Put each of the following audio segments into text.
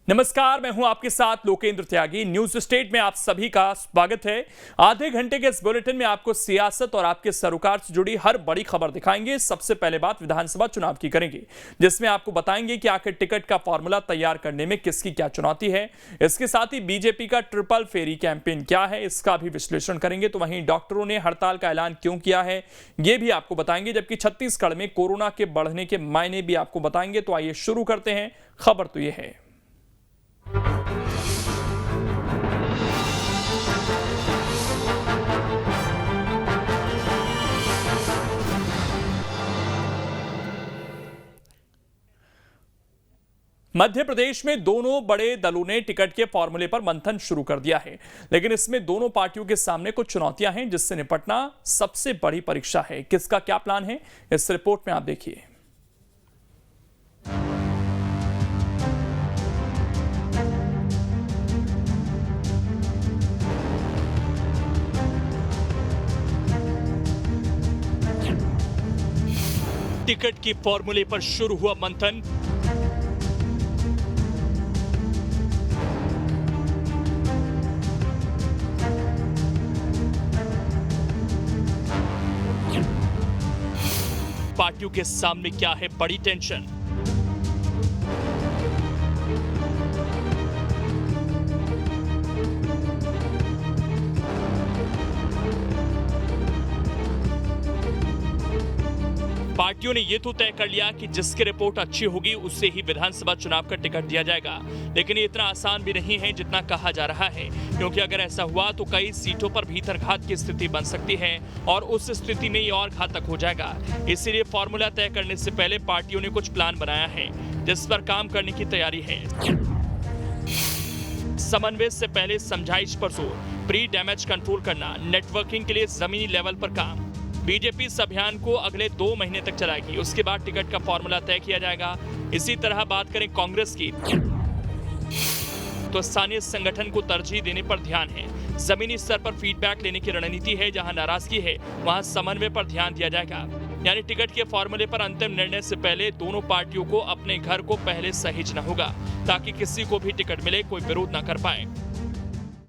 नमस्कार, मैं हूं आपके साथ लोकेंद्र त्यागी। न्यूज स्टेट में आप सभी का स्वागत है। आधे घंटे के इस बुलेटिन में आपको सियासत और आपके सरोकार से जुड़ी हर बड़ी खबर दिखाएंगे। सबसे पहले बात विधानसभा चुनाव की करेंगे, जिसमें आपको बताएंगे कि आखिर टिकट का फॉर्मूला तैयार करने में किसकी क्या चुनौती है। इसके साथ ही बीजेपी का ट्रिपल फेरी कैंपेन क्या है, इसका भी विश्लेषण करेंगे। तो वहीं डॉक्टरों ने हड़ताल का ऐलान क्यों किया है, यह भी आपको बताएंगे। जबकि छत्तीसगढ़ में कोरोना के बढ़ने के मायने भी आपको बताएंगे। तो आइए शुरू करते हैं। खबर तो यह है, मध्य प्रदेश में दोनों बड़े दलों ने टिकट के फॉर्मूले पर मंथन शुरू कर दिया है, लेकिन इसमें दोनों पार्टियों के सामने कुछ चुनौतियां हैं, जिससे निपटना सबसे बड़ी परीक्षा है। किसका क्या प्लान है, इस रिपोर्ट में आप देखिए। टिकट के फॉर्मूले पर शुरू हुआ मंथन। पार्टियों के सामने क्या है बड़ी टेंशन। पार्टियों ने यह तो तय कर लिया कि जिसकी रिपोर्ट अच्छी होगी उसे ही विधानसभा चुनाव का टिकट दिया जाएगा, लेकिन ये इतना आसान भी नहीं है जितना कहा जा रहा है, क्योंकि अगर ऐसा हुआ तो कई सीटों पर भीतरघात की स्थिति बन सकती है और उस स्थिति में ये और घातक हो जाएगा। इसीलिए फॉर्मूला तय करने से पहले पार्टियों ने कुछ प्लान बनाया है, जिस पर काम करने की तैयारी है। समन्वय से पहले समझाइश पर जोर, प्री डैमेज कंट्रोल करना, नेटवर्किंग के लिए जमीनी लेवल पर काम। बीजेपी इस अभियान को अगले 2 महीने तक चलाएगी, उसके बाद टिकट का फॉर्मूला तय किया जाएगा। इसी तरह बात करें कांग्रेस की, तो स्थानीय संगठन को तरजीह देने पर ध्यान है। जमीनी स्तर पर फीडबैक लेने की रणनीति है। जहां नाराजगी है वहां समन्वय पर ध्यान दिया जाएगा। यानी टिकट के फॉर्मूले पर अंतिम निर्णय से पहले दोनों पार्टियों को अपने घर को पहले सहेजना होगा, ताकि किसी को भी टिकट मिले कोई विरोध न कर पाए।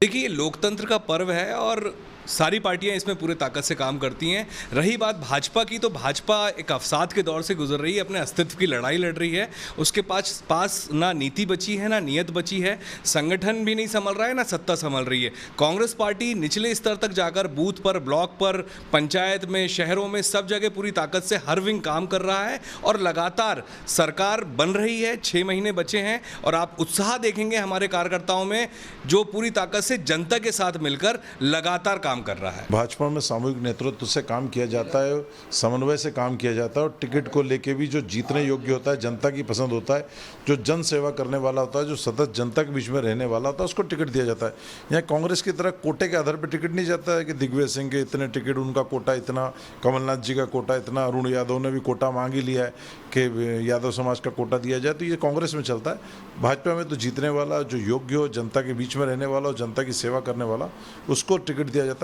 देखिए, लोकतंत्र का पर्व है और सारी पार्टियां इसमें पूरे ताकत से काम करती हैं। रही बात भाजपा की, तो भाजपा एक अवसाद के दौर से गुजर रही है, अपने अस्तित्व की लड़ाई लड़ रही है। उसके पास ना नीति बची है, ना नियत बची है। संगठन भी नहीं संभल रहा है, ना सत्ता संभल रही है। कांग्रेस पार्टी निचले स्तर तक जाकर बूथ पर, ब्लॉक पर, पंचायत में, शहरों में, सब जगह पूरी ताकत से हर विंग काम कर रहा है और लगातार सरकार बन रही है। 6 महीने बचे हैं और आप उत्साह देखेंगे हमारे कार्यकर्ताओं में, जो पूरी ताकत से जनता के साथ मिलकर लगातार काम कर रहा है। भाजपा में सामूहिक नेतृत्व से काम किया जाता है, समन्वय से काम किया जाता है और टिकट को लेके भी जो जीतने योग्य होता है, जनता की पसंद होता है, जो जन सेवा करने वाला होता है, जो सतत जनता के बीच में रहने वाला होता है, उसको टिकट दिया जाता है। यहाँ कांग्रेस की तरह कोटे के आधार पर टिकट नहीं जाता है कि दिग्विजय सिंह के इतने टिकट, उनका कोटा इतना, कमलनाथ जी का कोटा इतना, अरुण यादव ने भी कोटा मांग ही लिया है कि यादव समाज का कोटा दिया जाए। तो ये कांग्रेस में चलता है। भाजपा में तो जीतने वाला, जो योग्य हो, जनता के बीच में रहने वाला हो, जनता की सेवा करने वाला, उसको टिकट दिया जाता है।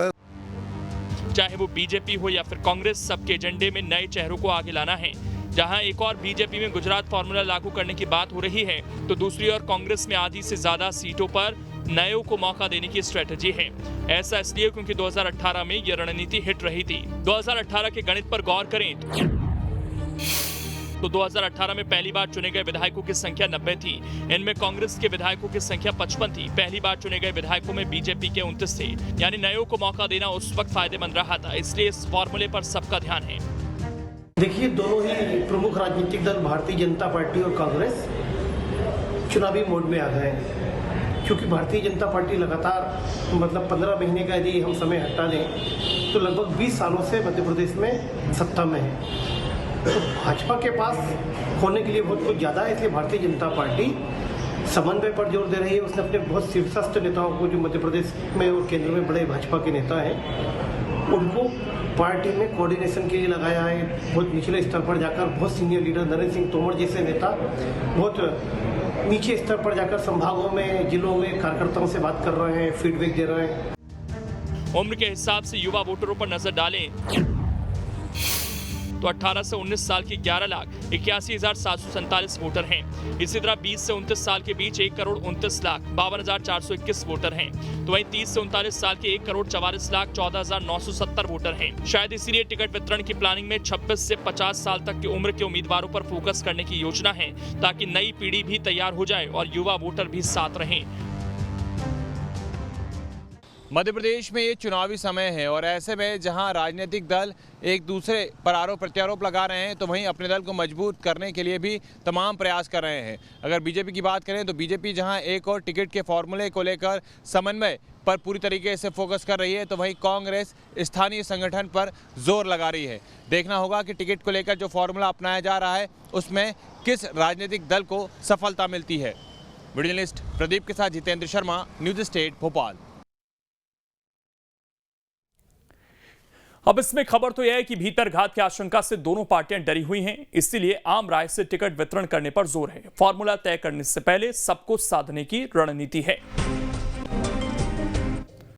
चाहे वो बीजेपी हो या फिर कांग्रेस, सबके एजेंडे में नए चेहरों को आगे लाना है। जहां एक और बीजेपी में गुजरात फॉर्मूला लागू करने की बात हो रही है, तो दूसरी ओर कांग्रेस में आधी से ज्यादा सीटों पर नयों को मौका देने की स्ट्रेटजी है। ऐसा इसलिए क्योंकि 2018 में यह रणनीति हिट रही थी। 2018 के गणित पर गौर करें तो 2018 में पहली बार चुने गए विधायकों की संख्या 90 थी। इनमें कांग्रेस के विधायकों की संख्या 55 थी। पहली बार चुने गए विधायकों में बीजेपी के 29 थे। यानी नयों को मौका देना उस वक्त फायदेमंद रहा था, इसलिए इस फॉर्मूले पर सबका ध्यान है। देखिए, दोनों ही प्रमुख राजनीतिक दल भारतीय जनता पार्टी और कांग्रेस चुनावी मोड में आ गए, क्योंकि भारतीय जनता पार्टी लगातार 15 महीने का यदि हम समय हटा दें तो लगभग 20 सालों से मध्य प्रदेश में सत्ता में है। तो भाजपा के पास होने के लिए बहुत कुछ ज़्यादा है, इसलिए भारतीय जनता पार्टी समन्वय पर जोर दे रही है। उसने अपने बहुत शीर्षस्थ नेताओं को, जो मध्य प्रदेश में और केंद्र में बड़े भाजपा के नेता हैं, उनको पार्टी में कोऑर्डिनेशन के लिए लगाया है। बहुत निचले स्तर पर जाकर बहुत सीनियर लीडर नरेंद्र सिंह तोमर जैसे नेता बहुत नीचे स्तर पर जाकर संभागों में, जिलों में कार्यकर्ताओं से बात कर रहे हैं, फीडबैक दे रहे हैं। उम्र के हिसाब से युवा वोटरों पर नजर डालें तो 18 से 19 साल की 11,81,747 वोटर हैं। इसी तरह 20 से 29 साल के बीच 1,29,52,421 वोटर हैं। तो वहीं 30 से 39 साल के 1,44,14,970 वोटर हैं। शायद इसीलिए टिकट वितरण की प्लानिंग में 26 से 50 साल तक की उम्र के उम्मीदवारों पर फोकस करने की योजना है, ताकि नई पीढ़ी भी तैयार हो जाए और युवा वोटर भी साथ रहें। मध्य प्रदेश में ये चुनावी समय है और ऐसे में जहां राजनीतिक दल एक दूसरे पर आरोप प्रत्यारोप लगा रहे हैं, तो वहीं अपने दल को मजबूत करने के लिए भी तमाम प्रयास कर रहे हैं। अगर बीजेपी की बात करें तो बीजेपी जहां एक और टिकट के फॉर्मूले को लेकर समन्वय पर पूरी तरीके से फोकस कर रही है, तो वहीं कांग्रेस स्थानीय संगठन पर जोर लगा रही है। देखना होगा कि टिकट को लेकर जो फॉर्मूला अपनाया जा रहा है उसमें किस राजनीतिक दल को सफलता मिलती है। वीडियो जर्नलिस्ट प्रदीप के साथ जितेंद्र शर्मा, न्यूज स्टेट भोपाल। अब इसमें खबर तो यह है कि भीतरघात की आशंका से दोनों पार्टियां डरी हुई हैं, इसीलिए आम राय से टिकट वितरण करने पर जोर है। फॉर्मूला तय करने से पहले सबको साधने की रणनीति है।